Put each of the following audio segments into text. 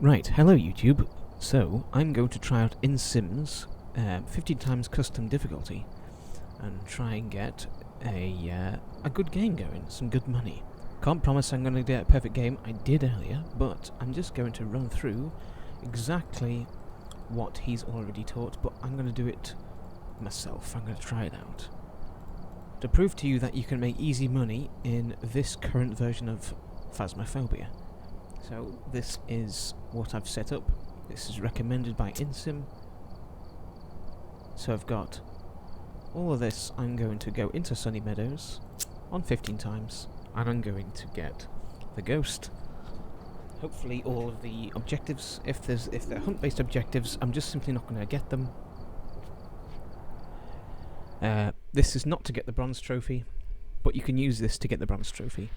Right, hello YouTube. So, I'm going to try out Insym's 15 times custom difficulty and try and get a good game going, some good money. Can't promise I'm going to get a perfect game, I did earlier, but I'm just going to run through exactly what he's already taught, but I'm going to do it myself. I'm going to try it out. To prove to you that you can make easy money in this current version of Phasmophobia. So this is what I've set up. This is recommended by Insym. So I've got all of this. I'm going to go into Sunny Meadows on 15 times, and I'm going to get the ghost. Hopefully all of the objectives, if they're hunt-based objectives, I'm just simply not going to get them. This is not to get the bronze trophy, but you can use this to get the bronze trophy.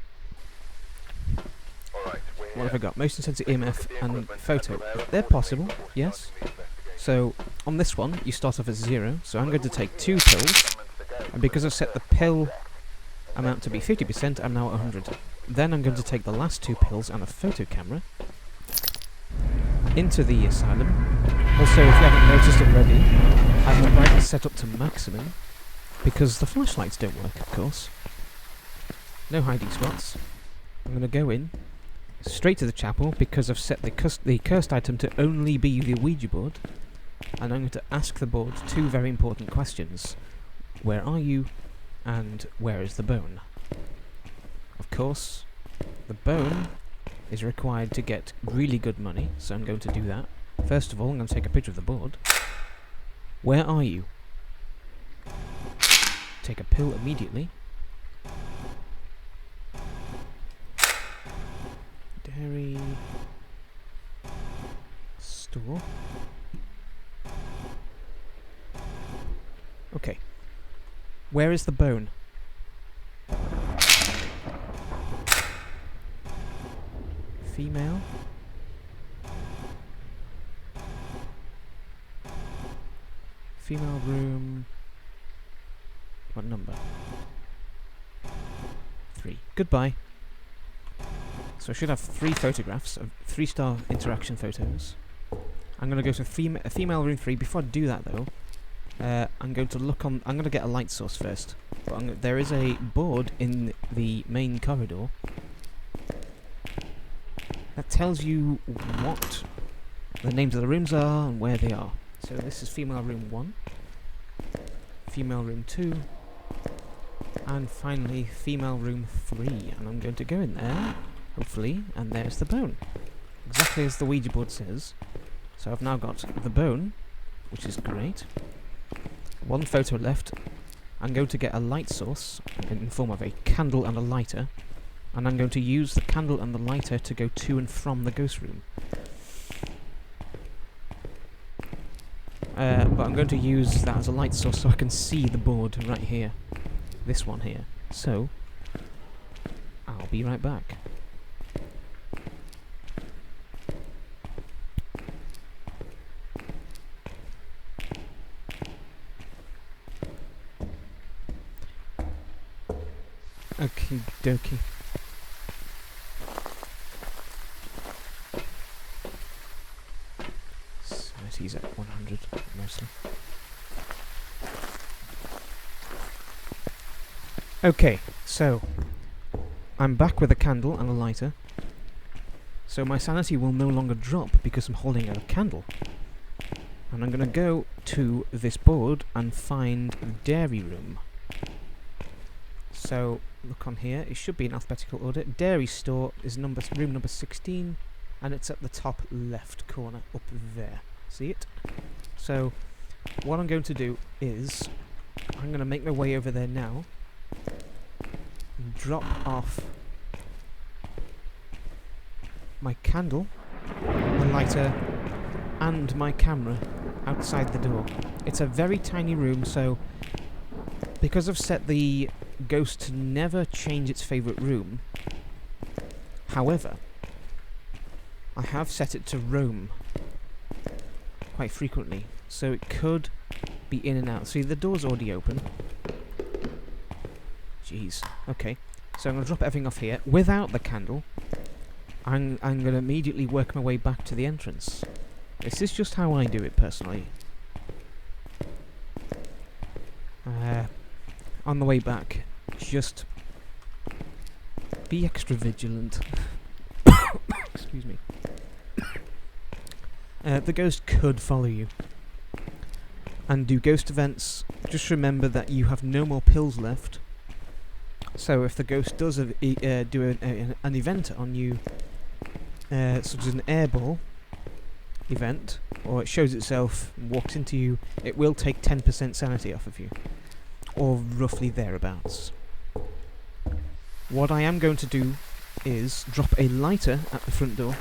What have I got? Motion sensor, EMF, and photo. They're possible, yes. So, on this one, you start off at 0, so I'm going to take 2 pills, and because I've set the pill amount to be 50%, I'm now at 100. Then I'm going to take the last 2 pills and a photo camera into the asylum. Also, if you haven't noticed already, I have the brightness set up to maximum, because the flashlights don't work, of course. No hiding spots. I'm going to go in straight to the chapel because I've set the cursed item to only be the Ouija board, and I'm going to ask the board 2 very important questions. Where are you, and where is the bone? Of course, the bone is required to get really good money, so I'm going to do that. First of all, I'm going to take a picture of the board. Where are you? Take a pill immediately. Dairy store. Okay. Where is the bone? Female. Female room. What number? 3. Goodbye. So I should have 3 photographs of 3-star interaction photos. I'm going to go to female room 3. Before I do that though, I'm going to look on. I'm going to get a light source first. But there is a board in the main corridor that tells you what the names of the rooms are and where they are. So this is female room 1, female room 2, and finally female room 3. And I'm going to go in there. Hopefully, and there's the bone. Exactly as the Ouija board says. So I've now got the bone, which is great. 1 photo left. I'm going to get a light source in the form of a candle and a lighter. And I'm going to use the candle and the lighter to go to and from the ghost room. But I'm going to use that as a light source so I can see the board right here. This one here. So, I'll be right back. Okie dokie. Sanity's at 100 mostly. Okay, so I'm back with a candle and a lighter. So my sanity will no longer drop because I'm holding a candle. And I'm gonna go to this board and find the dairy room. So look on here, it should be in alphabetical order. Dairy store is room number 16, and it's at the top left corner up there. See it? So what I'm going to do is I'm going to make my way over there now and drop off my candle, my lighter, and my camera outside the door. It's a very tiny room, so because I've set the ghost to never change its favourite room, however, I have set it to roam quite frequently, so it could be in and out. See, the door's already open. Jeez. Okay, so I'm going to drop everything off here without the candle. I'm going to immediately work my way back to the entrance. This is just how I do it personally. On the way back, just be extra vigilant. Excuse me. The ghost could follow you. And do ghost events, just remember that you have no more pills left. So if the ghost does do an event on you, such as an airball event, or it shows itself and walks into you, it will take 10% sanity off of you. Or roughly thereabouts. What I am going to do is drop a lighter at the front door.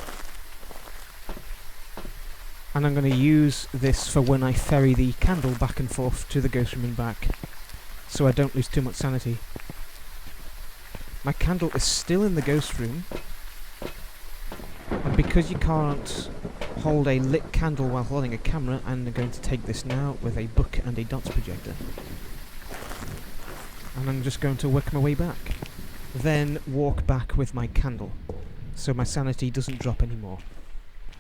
And I'm going to use this for when I ferry the candle back and forth to the ghost room and back, so I don't lose too much sanity. My candle is still in the ghost room, and because you can't hold a lit candle while holding a camera, I'm going to take this now with a book and a dots projector. And I'm just going to work my way back. Then walk back with my candle, so my sanity doesn't drop anymore.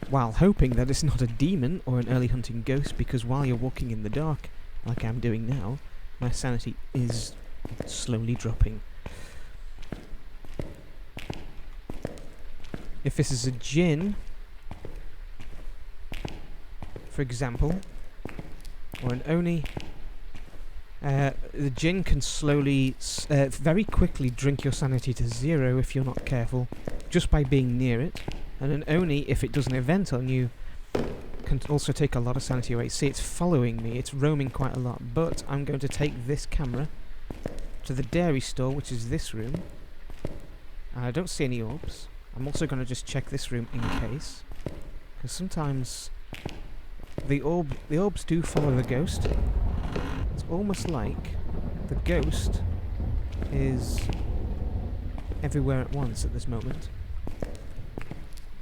While hoping that it's not a demon or an early hunting ghost, because while you're walking in the dark, like I'm doing now, my sanity is slowly dropping. If this is a djinn, for example, or an oni, the djinn can slowly, very quickly drink your sanity to 0 if you're not careful, just by being near it. And an oni, if it does an event on you, can also take a lot of sanity away. See, it's following me, it's roaming quite a lot, but I'm going to take this camera to the dairy store, which is this room. I don't see any orbs. I'm also going to just check this room in case, because sometimes the orbs do follow the ghost. It's almost like the ghost is everywhere at once at this moment.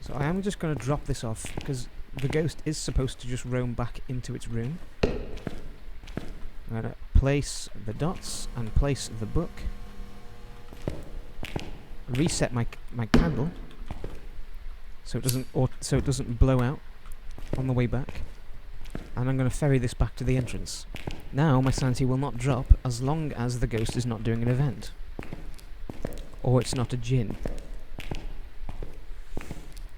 So I am just going to drop this off, because the ghost is supposed to just roam back into its room. I'm going to place the dots and place the book. Reset my candle so it doesn't blow out on the way back. And I'm going to ferry this back to the entrance. Now my sanity will not drop as long as the ghost is not doing an event. Or it's not a djinn.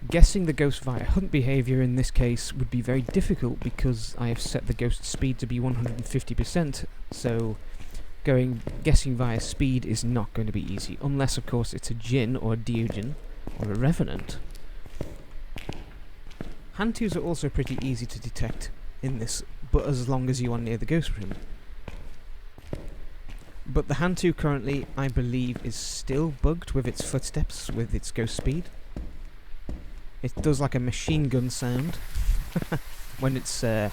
Guessing the ghost via hunt behaviour in this case would be very difficult, because I have set the ghost's speed to be 150%, so guessing via speed is not going to be easy, unless of course it's a djinn or a deogen or a revenant. Hantus are also pretty easy to detect in this, but as long as you are near the ghost room. But the Hantu currently, I believe, is still bugged with its footsteps, with its ghost speed. It does like a machine gun sound when it's in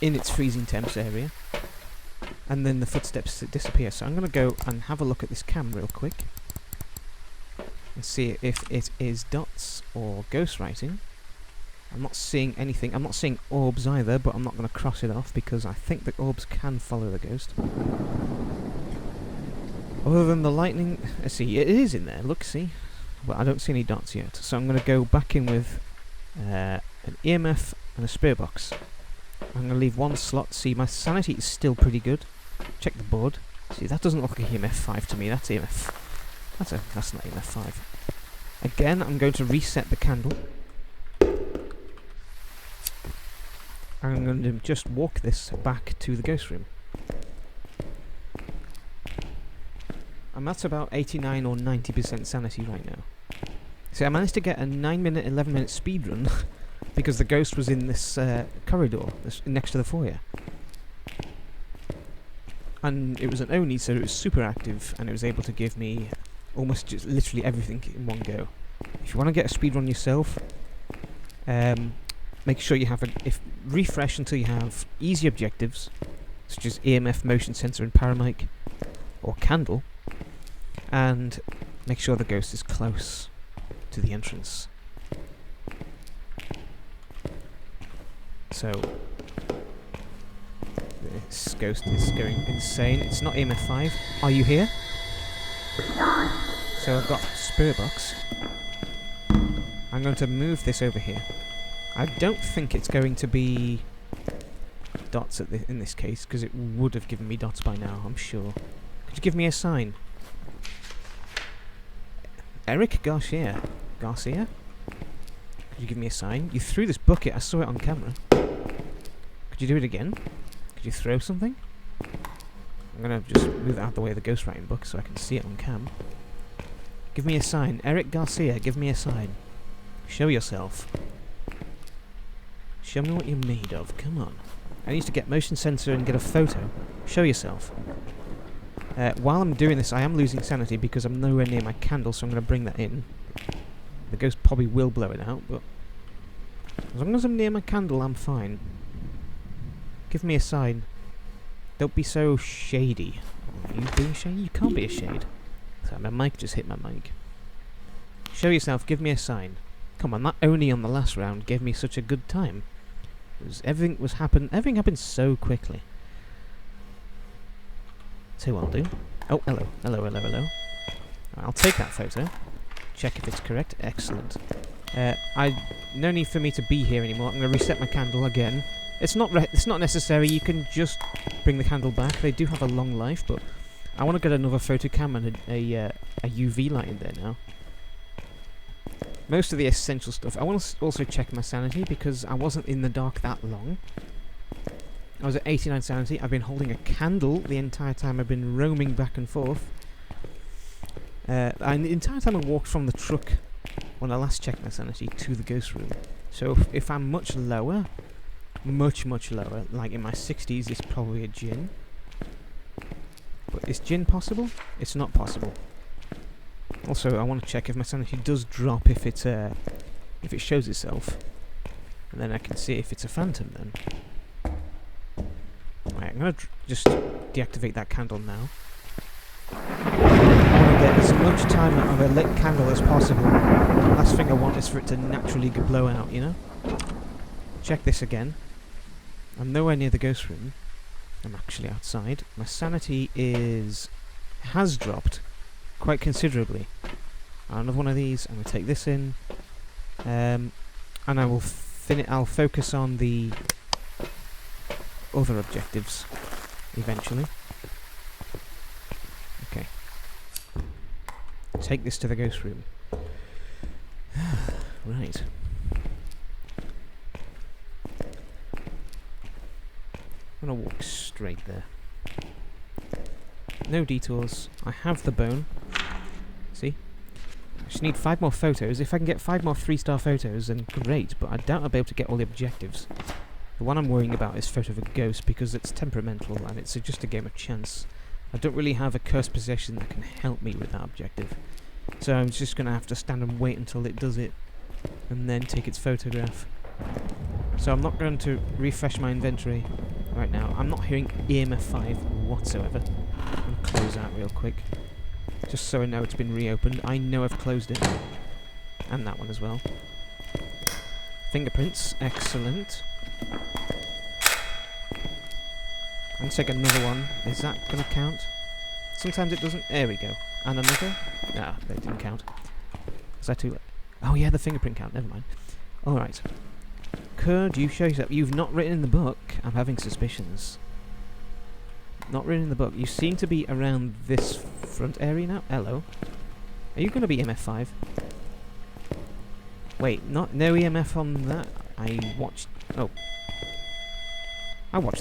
its freezing temps area, and then the footsteps disappear. So I'm going to go and have a look at this cam real quick and see if it is dots or ghost writing. I'm not seeing anything. I'm not seeing orbs either, but I'm not going to cross it off because I think the orbs can follow the ghost. Other than the lightning, see, it is in there. Look, see. But I don't see any dots yet, so I'm going to go back in with an EMF and a spear box. I'm going to leave one slot. See, my sanity is still pretty good. Check the board. See, that doesn't look like EMF 5 to me. That's EMF. That's not EMF 5. Again, I'm going to reset the candle. I'm going to just walk this back to the ghost room. I'm at about 89 or 90% sanity right now. See, I managed to get a 9-minute, 11-minute speedrun because the ghost was in this corridor next to the foyer. And it was an Oni, so it was super active, and it was able to give me almost just literally everything in one go. If you want to get a speedrun yourself, make sure you have refresh until you have easy objectives, such as EMF, motion sensor, and paramic, or candle, and make sure the ghost is close to the entrance. So this ghost is going insane. It's not EMF 5. Are you here? So I've got Spirit Box. I'm going to move this over here. I don't think it's going to be dots in this case, because it would have given me dots by now, I'm sure. Could you give me a sign? Eric Garcia? Garcia? Could you give me a sign? You threw this bucket, I saw it on camera. Could you do it again? Could you throw something? I'm gonna just move out of the way of the ghostwriting book so I can see it on cam. Give me a sign. Eric Garcia, give me a sign. Show yourself. Show me what you're made of, come on. I need to get motion sensor and get a photo. Show yourself. While I'm doing this, I am losing sanity because I'm nowhere near my candle, so I'm going to bring that in. The ghost probably will blow it out, but as long as I'm near my candle, I'm fine. Give me a sign. Don't be so shady. Are you being shady? You can't be a shade. Sorry, my mic just hit my mic. Show yourself, give me a sign. Come on, that only on the last round gave me such a good time. Everything happened so quickly. So I'll do. Oh, hello. I'll take that photo. Check if it's correct. Excellent. No need for me to be here anymore. I'm going to reset my candle again. It's not necessary. You can just bring the candle back. They do have a long life, but I want to get another photo cam and a UV light in there now. Most of the essential stuff. I want to also check my sanity because I wasn't in the dark that long. I was at 89 sanity. I've been holding a candle the entire time. I've been roaming back and forth. And the entire time I walked from the truck when I last checked my sanity to the ghost room. So if I'm much lower, much lower, like in my 60s, it's probably a djinn. But is djinn possible? It's not possible. Also, I want to check if my sanity does drop if it shows itself, and then I can see if it's a phantom. Then, right, I'm gonna just deactivate that candle now. I want to get as much time out of a lit candle as possible. The last thing I want is for it to naturally blow out. You know. Check this again. I'm nowhere near the ghost room. I'm actually outside. My sanity has dropped quite considerably. Another one of these. I'm going to take this in, and I will I'll focus on the other objectives eventually. Okay. Take this to the ghost room. Right. I'm going to walk straight there. No detours. I have the bone. See? I just need 5 more photos. If I can get 5 more 3-star photos, then great, but I doubt I'll be able to get all the objectives. The one I'm worrying about is photo of a ghost, because it's temperamental and it's just a game of chance. I don't really have a cursed possession that can help me with that objective. So I'm just going to have to stand and wait until it does it, and then take its photograph. So I'm not going to refresh my inventory right now. I'm not hearing EMF 5 whatsoever. I'm going to close that real quick, just so I know it's been reopened. I know I've closed it, and that one as well. Fingerprints, excellent. I'm going to take another one. Is that going to count? Sometimes it doesn't. There we go. And another? Ah, that didn't count. Is that too late? Oh yeah, the fingerprint count, never mind. Alright. Could you show yourself? You've not written in the book. I'm having suspicions. Not written in the book. You seem to be around this front area now. Hello. Are you going to be MF5? Wait, no EMF on that? I watched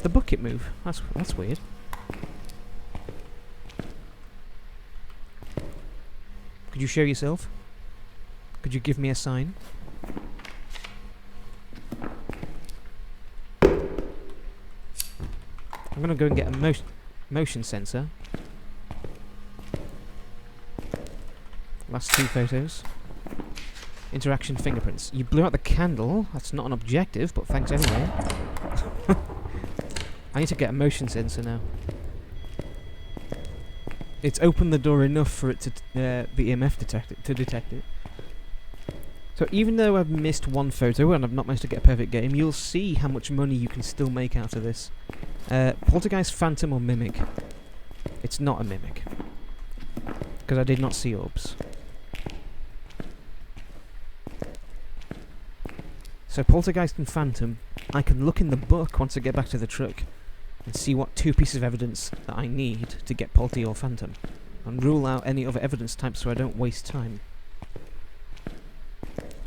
the bucket move. That's weird. Could you show yourself? Could you give me a sign? I'm gonna go and get a motion sensor. Last 2 photos. Interaction fingerprints. You blew out the candle. That's not an objective, but thanks anyway. I need to get a motion sensor now. It's opened the door enough for it to the EMF to detect it. So even though I've missed 1 photo and I've not managed to get a perfect game, you'll see how much money you can still make out of this. Poltergeist, Phantom or Mimic? It's not a Mimic, because I did not see orbs. So poltergeist and phantom, I can look in the book once I get back to the truck and see what 2 pieces of evidence that I need to get polty or phantom, and rule out any other evidence types so I don't waste time.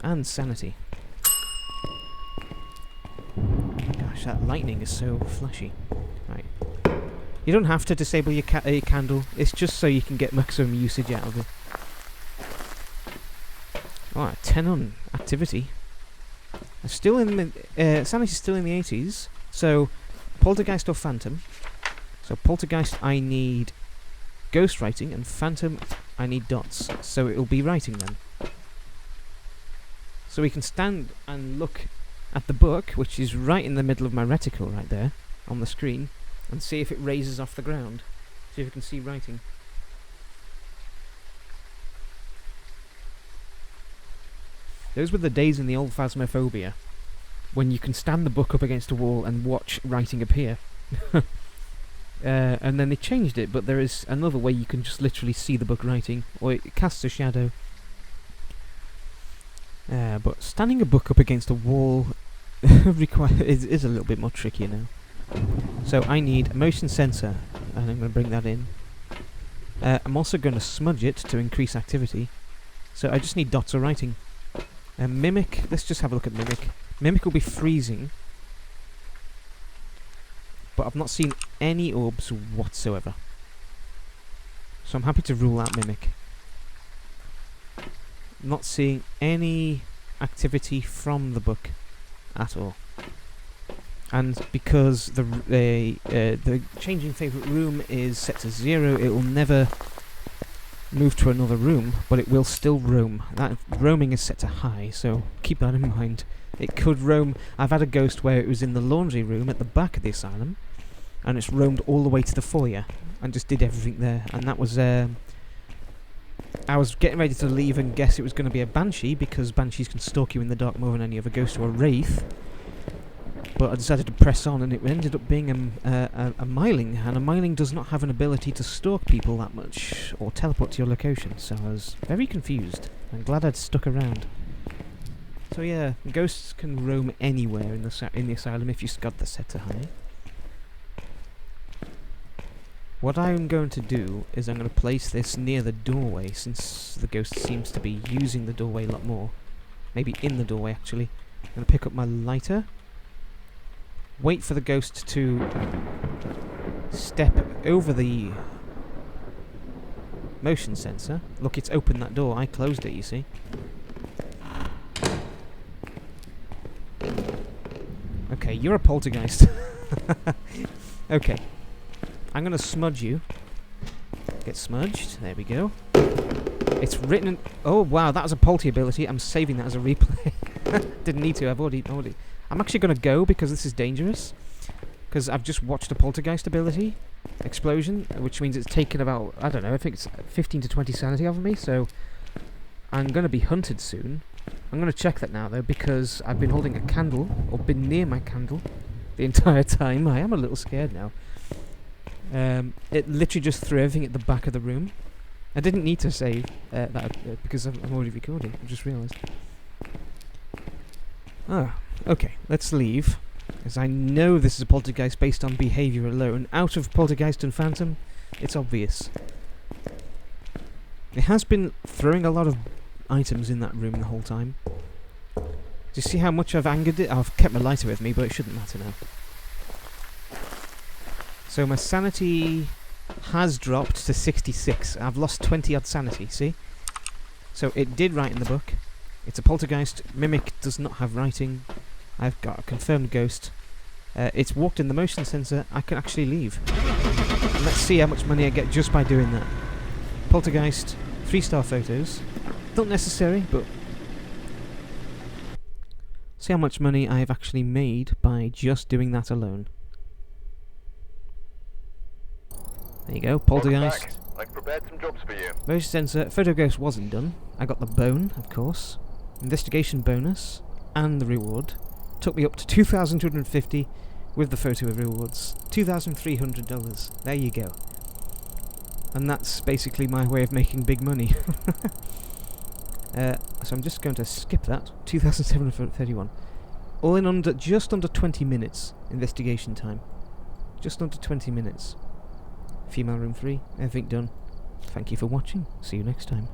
And sanity. Gosh, that lightning is so flashy. Right. You don't have to disable your candle, it's just so you can get maximum usage out of it. Oh, 10 on activity. I'm still in the... sanity's still in the 80s, so poltergeist or phantom. So poltergeist I need ghost writing, and phantom I need dots, so it'll be writing then. So we can stand and look at the book, which is right in the middle of my reticle right there, on the screen, and see if it raises off the ground. See if we can see writing. Those were the days in the old Phasmophobia, when you can stand the book up against a wall and watch writing appear. And then they changed it, but there is another way you can just literally see the book writing, or it casts a shadow. But standing a book up against a wall is a little bit more trickier now. So I need a motion sensor, and I'm going to bring that in. I'm also going to smudge it to increase activity. So I just need dots or writing. Mimic, let's just have a look at Mimic. Mimic will be freezing, but I've not seen any orbs whatsoever. So I'm happy to rule out Mimic. Not seeing any activity from the book at all. And because the changing favourite room is set to 0, it will never move to another room, but it will still roam. That roaming is set to high, so keep that in mind. It could roam. I've had a ghost where it was in the laundry room at the back of the asylum, and it's roamed all the way to the foyer and just did everything there. And that was I was getting ready to leave and guess it was going to be a banshee, because banshees can stalk you in the dark more than any other ghost, or a wraith. But I decided to press on, and it ended up being a myling, and a myling does not have an ability to stalk people that much, or teleport to your location, so I was very confused. I'm glad I'd stuck around. So yeah, ghosts can roam anywhere in the asylum if you've got the set to high. What I'm going to do is I'm going to place this near the doorway, since the ghost seems to be using the doorway a lot more. Maybe in the doorway, actually. I'm going to pick up my lighter. Wait for the ghost to step over the motion sensor. Look, it's opened that door. I closed it, you see. Okay, you're a poltergeist. Okay. I'm going to smudge you. Get smudged. There we go. It's written in... Oh, wow, that was a polty ability. I'm saving that as a replay. Didn't need to. I've already... I'm actually going to go, because this is dangerous. Because I've just watched a poltergeist ability explosion, which means it's taken about, I don't know, I think it's 15 to 20 sanity over me, so I'm going to be hunted soon. I'm going to check that now, though, because I've been holding a candle, or been near my candle, the entire time. I am a little scared now. It literally just threw everything at the back of the room. I didn't need to save that, because I'm already recording, I just realised. Ah, okay, let's leave, as I know this is a poltergeist based on behaviour alone. Out of poltergeist and phantom, it's obvious. It has been throwing a lot of items in that room the whole time. Do you see how much I've angered it? I've kept my lighter with me, but it shouldn't matter now. So my sanity has dropped to 66. I've lost 20 odd sanity, see? So it did write in the book. It's a poltergeist. Mimic does not have writing. I've got a confirmed ghost. It's walked in the motion sensor. I can actually leave. And let's see how much money I get just by doing that. Poltergeist, 3-star photos. Not necessary, but... see how much money I have actually made by just doing that alone. There you go, poltergeist. I've prepared some jobs for you. Motion sensor, photo ghost wasn't done. I got the bone, of course. Investigation bonus, and the reward. Took me up to $2,250 with the photo of rewards. $2,300. There you go. And that's basically my way of making big money. So I'm just going to skip that. 2,731. All in under just under 20 minutes investigation time. Just under 20 minutes. Female room 3, everything done. Thank you for watching. See you next time.